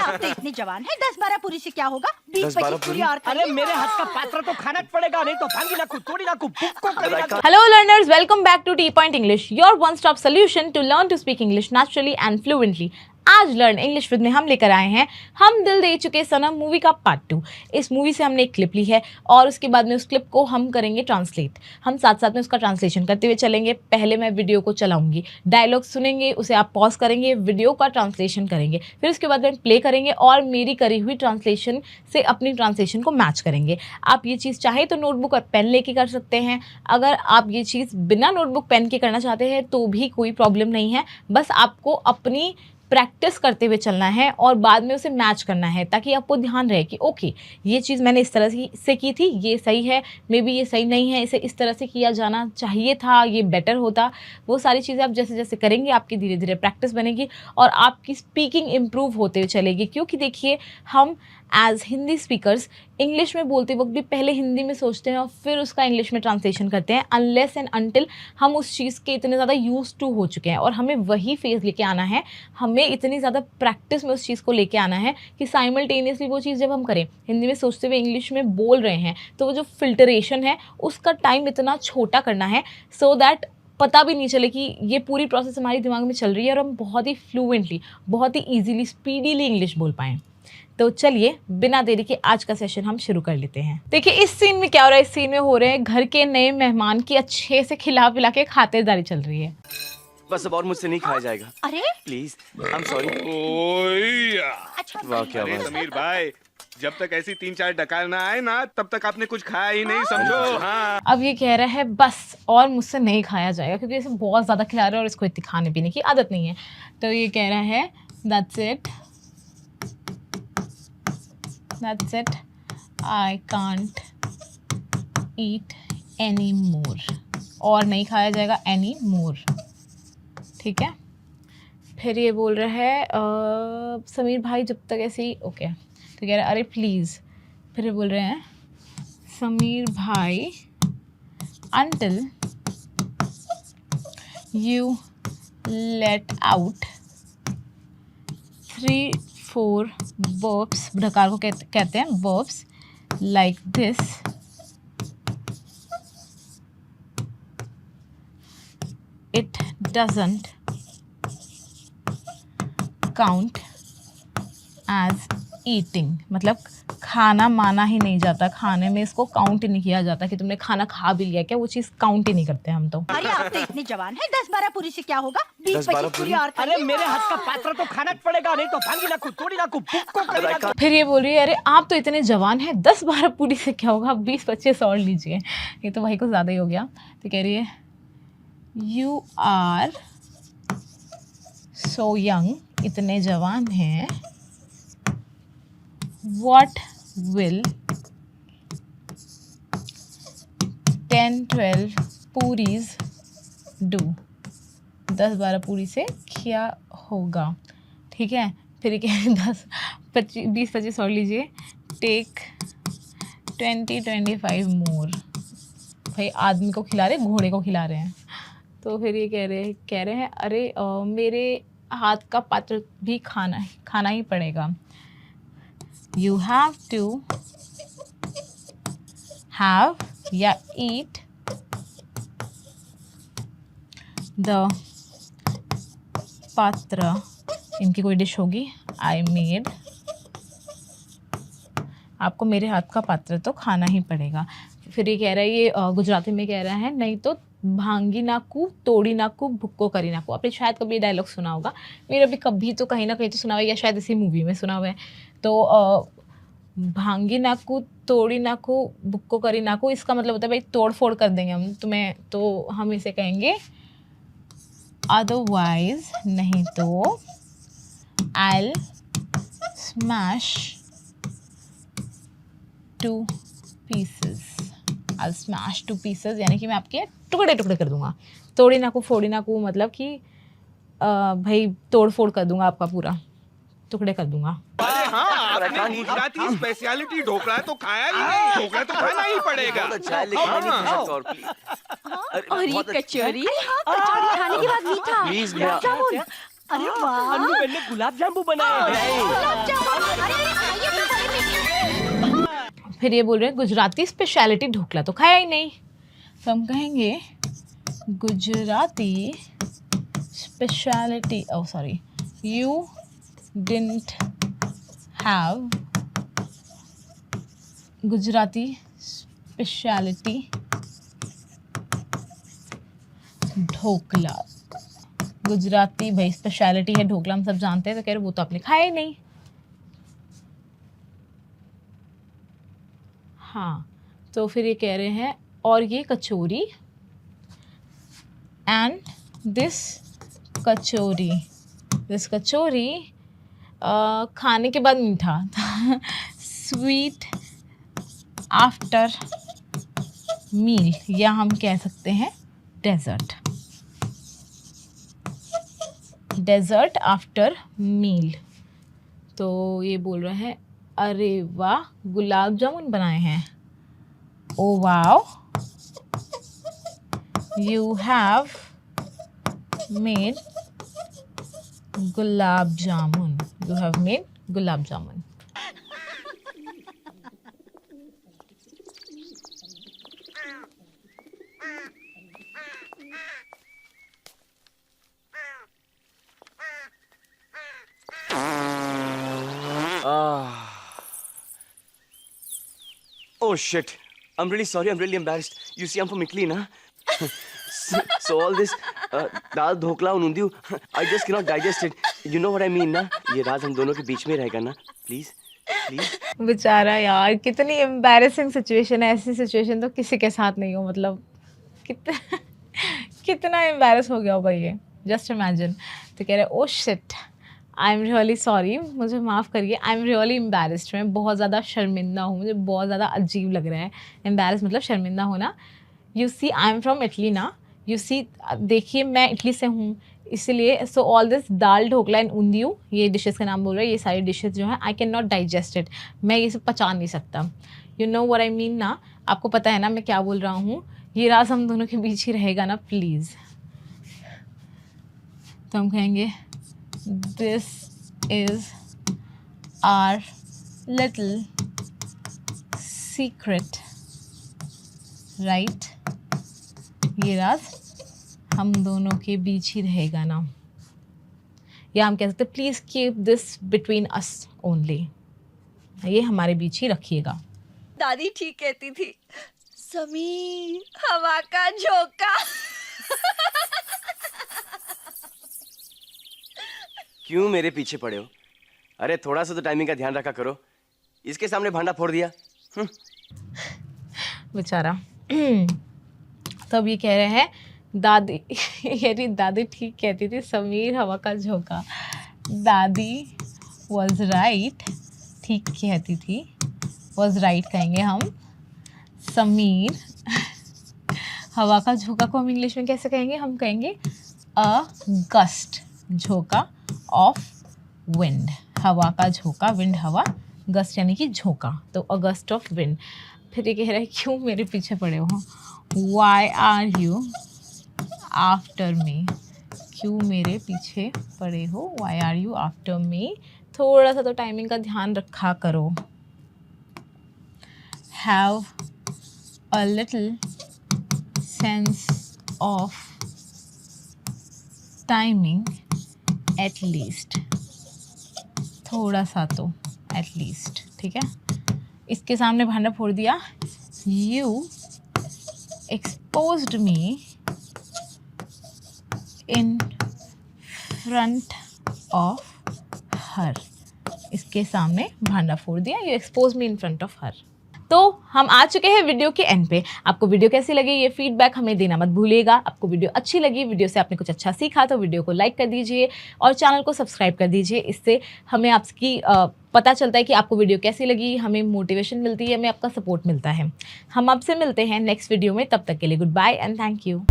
आप तो इतने जवान हैं, 10-12 पूरी से क्या होगा? 20-25 पूरी और अरे मेरे हाथ का पात्र तो खाना पड़ेगा, नहीं तो भांगी नाकू तोड़ी नाकू बुक्को करेगा। Hello learners, welcome back to T Point English, your one-stop solution to learn to speak English naturally and fluently. आज लर्न इंग्लिश विद में हम लेकर आए हैं हम दिल दे चुके सनम मूवी का पार्ट 2। इस मूवी से हमने एक क्लिप ली है और उसके बाद में उस क्लिप को हम करेंगे ट्रांसलेट। हम साथ साथ में उसका ट्रांसलेशन करते हुए चलेंगे। पहले मैं वीडियो को चलाऊंगी, डायलॉग सुनेंगे, उसे आप पॉज करेंगे, वीडियो का ट्रांसलेशन करेंगे, फिर उसके बाद में प्ले करेंगे और मेरी करी हुई ट्रांसलेशन से अपनी ट्रांसलेशन को मैच करेंगे। आप ये चीज़ चाहे तो नोटबुक और पेन लेके कर सकते हैं। अगर आप ये चीज़ बिना नोटबुक पेन के करना चाहते हैं तो भी कोई प्रॉब्लम नहीं है। बस आपको अपनी प्रैक्टिस करते हुए चलना है और बाद में उसे मैच करना है, ताकि आपको ध्यान रहे कि ओके ये चीज़ मैंने इस तरह से की थी, ये सही है, मे बी ये सही नहीं है, इसे इस तरह से किया जाना चाहिए था, ये बेटर होता। वो सारी चीज़ें आप जैसे जैसे करेंगे आपकी धीरे धीरे प्रैक्टिस बनेगी और आपकी स्पीकिंग इम्प्रूव होते हुए चलेगी। क्योंकि देखिए, हम एज हिंदी स्पीकर्स इंग्लिश में बोलते वक्त भी पहले हिंदी में सोचते हैं और फिर उसका इंग्लिश में ट्रांसलेशन करते हैं, अनलेस एंड अनटिल हम उस चीज़ के इतने ज़्यादा यूज टू हो चुके हैं। और हमें वही फेज़ लेके आना है, हमें इतनी ज़्यादा प्रैक्टिस में उस चीज़ को लेके आना है कि साइमल्टेनियसली वो चीज़ जब हम करें, हिंदी में सोचते हुए इंग्लिश में बोल रहे हैं, तो वो जो फिल्टरेशन है उसका टाइम इतना छोटा करना है सो दैट पता भी नहीं चले कि ये पूरी प्रोसेस हमारे दिमाग में चल रही है और हम बहुत ही फ्लुएंटली, बहुत ही ईजीली, स्पीडीली इंग्लिश बोल पाएँ। तो चलिए बिना देरी के आज का सेशन हम शुरू कर लेते हैं। देखिए इस सीन में क्या हो रहा है, इस सीन में हो रहे हैं घर के नए मेहमान की अच्छे से खिला पिला के खातिरदारी चल रही है। बस अब और मुझसे नहीं खाया जाएगा, अरे प्लीज। I am sorry. अच्छा, वाह क्या अरे बात। समीर भाई, जब तक ऐसी 3-4 डकार ना आए ना, तब तक आपने कुछ खाया ही नहीं, समझो। हाँ। अब ये कह रहा है बस और मुझसे नहीं खाया जाएगा, क्योंकि इसे बहुत ज़्यादा खिला रहे हैं और इसको इतनी खाने पीने की आदत नहीं है। तो ये कह रहा है that's it, I can't eat any more, और नहीं खाया जाएगा एनी मोर, ठीक है। फिर ये बोल रहा है समीर भाई जब तक ऐसे ही ओके। तो कह रहा है अरे प्लीज़। फिर ये बोल रहे हैं समीर भाई until you let out 3-4 verbs, प्रकार को कहते हैं verbs like this, it doesn't count as eating। मतलब खाना माना ही नहीं जाता, खाने में इसको काउंट ही नहीं किया जाता कि तुमने खाना खा भी लिया क्या, वो चीज़ काउंट ही नहीं करते हम तो। अरे आप तो इतने जवान हैं, 10-12 पूरी से क्या होगा? 20-25 10-12 पूरी और अरे मेरे हाथ का पात्र तो खाना पड़ेगा, नहीं तो भांगी नाकू तोड़ी नाकू बुक्को करेगा। फिर ये बोल रही है अरे आप तो इतने जवान हैं, 10-12 पूरी से क्या होगा, 20-25 और लीजिए। ये तो भाई को ज़्यादा ही हो गया। तो कह रही है यू आर सो यंग, इतने जवान हैं, what will 10-12 पूरीज do, 10-12 पूरी से क्या होगा, ठीक है। फिर ये कह 20-25 और लीजिए, टेक 20-25 मोर। भाई आदमी को खिला रहे, घोड़े को खिला रहे हैं। तो फिर ये कह रहे हैं अरे मेरे हाथ का पात्र भी खाना ही पड़ेगा। You have to have या eat the patra, इनकी कोई डिश होगी, I made, आपको मेरे हाथ का पात्र तो खाना ही पड़ेगा। फिर ये कह रहा है, ये गुजराती में कह रहा है, नहीं तो भांगी नाकू तोड़ी नाकू भुक्को करी नाकू। आपने शायद कभी डायलॉग सुना होगा, मेरा भी कभी तो कहीं ना कहीं तो सुना हुआ है, या शायद इसी मूवी में सुना हुआ है। तो भांगी नाकू तोड़ी नाकू बुक्को करी नाकू, इसका मतलब होता है भाई तोड़ फोड़ कर देंगे हम तुम्हें, तो हम इसे कहेंगे अदरवाइज, नहीं तो I'll smash to pieces, I'll smash to pieces, यानी कि मैं आपके टुकड़े टुकड़े कर दूंगा। तोड़ी नाकू फोड़ी नाकू मतलब कि भाई तोड़ फोड़ कर दूंगा, आपका पूरा टुकड़े कर दूंगा। अरे हाँ, आपने गुजराती स्पेशलिटी ढोकला तो खाया ही नहीं, ढोकला तो खाना ही पड़ेगा। बहुत अच्छा है, लेकिन मैं नहीं खा सकता और प्लीज। और ये कचौरी, कचौरी खाने के बाद मीठा। प्लीज क्या बोल? अरे वाह, अन्नू बहन ने गुलाब जामुन बनाए हैं। गुलाब जामुन, अरे अरे खाइए तो बड़े मीठे। फिर ये बोल रहे हैं गुजराती स्पेशलिटी ढोकला तो खाया ही नहीं, तो हम कहेंगे Gujarati speciality, oh sorry, you didn't have Gujarati speciality dhokla. Gujarati भाई स्पेशलिटी है ढोकला, हम सब जानते हैं, तो कह रहे वो तो आपने खाया ही नहीं। हाँ, तो फिर ये कह रहे हैं और ये कचौरी, एंड दिस कचौरी, दिस कचौरी खाने के बाद मीठा, स्वीट आफ्टर मील, या हम कह सकते हैं डेजर्ट, डेजर्ट आफ्टर मील। तो ये बोल रहे हैं अरे वाह गुलाब जामुन बनाए हैं, oh wow you have made gulab jamun, you have made gulab jamun. Oh shit. I'm really sorry. I'm really embarrassed. You see, I'm from Italy, na? So all this dal dhokla and undiyu, I just cannot digest it. You know what I mean, na? ये राज हम दोनों के बीच में रहेगा ना? Please, please. बेचारा यार, कितनी एम्बैरेसिंग सिचुएशन है। ऐसी सिचुएशन तो किसी के साथ नहीं हो, मतलब कितना कितना एम्बैरस हो गया होगा ये, जस्ट इमेजिन। तो कह रहे oh shit, I am really sorry, मुझे माफ़ करिए, आई एम रियली एम्बैरेस्ड, मैं बहुत ज़्यादा शर्मिंदा हूँ, मुझे बहुत ज़्यादा अजीब लग रहा है। एम्बैरस मतलब शर्मिंदा होना। You see I am from Italy ना, यू सी देखिए मैं इटली से हूँ, इसलिए so all this dal dhokla and undhiyu, ये डिशेस का नाम बोल रहा है, ये सारी डिशेस जो हैं I can not digest it, मैं ये सब पचा नहीं सकता। You know what I mean ना, आपको पता है ना मैं क्या बोल रहा हूँ। ये राज हम दोनों के बीच ही रहेगा ना प्लीज़। तो हम कहेंगे this is our little secret, right. ये राज हम दोनों के बीच ही रहेगा ना, या हम कह सकते please keep this between us only, ये हमारे बीच ही रखिएगा। दादी ठीक कहती थी, समीर हवा का झोंका। क्यों मेरे पीछे पड़े हो? अरे थोड़ा सा तो टाइमिंग का ध्यान रखा करो। इसके सामने भांडा फोड़ दिया। बेचारा। तब ये कह रहे हैं दादी यारी दादी ठीक कहती थी, समीर हवा का झोंका। दादी वॉज राइट, ठीक कहती थी, वॉज राइट कहेंगे हम। समीर हवा का झोंका को हम इंग्लिश में कैसे कहेंगे? हम कहेंगे अ गस्ट, झोंका ऑफ विंड, हवा का झोंका, विंड हवा, गस्ट यानी कि झोंका, तो अ गस्ट ऑफ विंड। फिर ये कह रहे हैं क्यों मेरे पीछे पड़े हो? Why are you after me, क्यों मेरे पीछे पड़े हो? Why are you after me. थोड़ा सा तो टाइमिंग का ध्यान रखा करो। Have a little sense of timing at least, थोड़ा सा तो एट लीस्ट, ठीक है। इसके सामने भांडा फोड़ दिया। You exposed me in front of her, इसके सामने भांडा फोड़ दिया। You expose me in front of her. तो हम आ चुके हैं वीडियो के एंड पे। आपको वीडियो कैसी लगी ये फीडबैक हमें देना मत भूलिएगा। आपको वीडियो अच्छी लगी, वीडियो से आपने कुछ अच्छा सीखा तो वीडियो को लाइक कर दीजिए और चैनल को सब्सक्राइब कर दीजिए। इससे हमें आपकी पता चलता है कि आपको वीडियो कैसी लगी, हमें मोटिवेशन मिलती है, हमें आपका सपोर्ट मिलता है। हम आपसे मिलते हैं नेक्स्ट वीडियो में, तब तक के लिए goodbye and thank you.